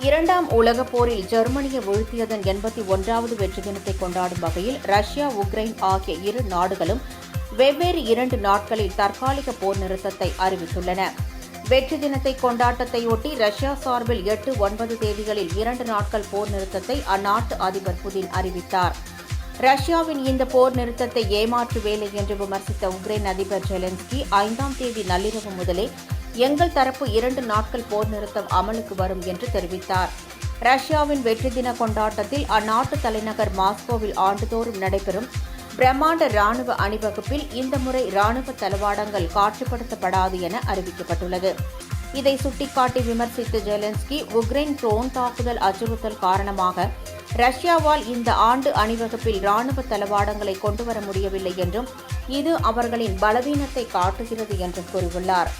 இரண்டாம் உலகப் போரில் ஜெர்மனியை வீழ்த்தியதன் 81வது வெற்றி தினத்தை கொண்டாடும் வகையில் ரஷ்யா, உக்ரைன் ஆகிய இரு நாடுகளும் வெவ்வேறு 2 நாட்களில் தற்காலிக போர் நிறுத்தத்தை அறிவித்துள்ளன. வெற்றி தினத்தை கொண்டாட்டத்தையொட்டி ரஷ்யா சார்பில் 8, 9 தேதிகளில் 2 நாட்கள் போர் நிறுத்தத்தை அந்நாட்டு அதிபர் புதின் அறிவித்தார். ரஷ்யாவின் இந்த போர் நிறுத்தத்தை ஏமாற்று வேலை என்று விமர்சித்த உக்ரைன் அதிபர் ஜெலன்ஸ்கி 5ஆம் தேதி நள்ளிரவு முதலே எங்கள் தரப்பு 2 நாட்கள் போர் நிறுத்தம் அமலுக்கு வரும் என்று தெரிவித்தார். ரஷ்யாவின் வெற்றி தின கொண்டாட்டத்தில் அந்நாட்டு தலைநகர் மாஸ்கோவில் ஆண்டுதோறும் நடைபெறும் பிரம்மாண்ட ராணுவ அணிவகுப்பில் இந்த முறை ராணுவ தளவாடங்கள் காட்சிப்படுத்தப்படாது என அறிவிக்கப்பட்டுள்ளது. இதை சுட்டிக்காட்டி விமர்சித்த ஜெலன்ஸ்கி, உக்ரைன் ட்ரோன் தாக்குதல் அச்சுறுத்தல் காரணமாக ரஷ்யாவால் இந்த ஆண்டு அணிவகுப்பில் ராணுவ தளவாடங்களை கொண்டுவர முடியவில்லை என்றும் இது அவர்களின் பலவீனத்தை காட்டுகிறது என்றும் கூறியுள்ளார்.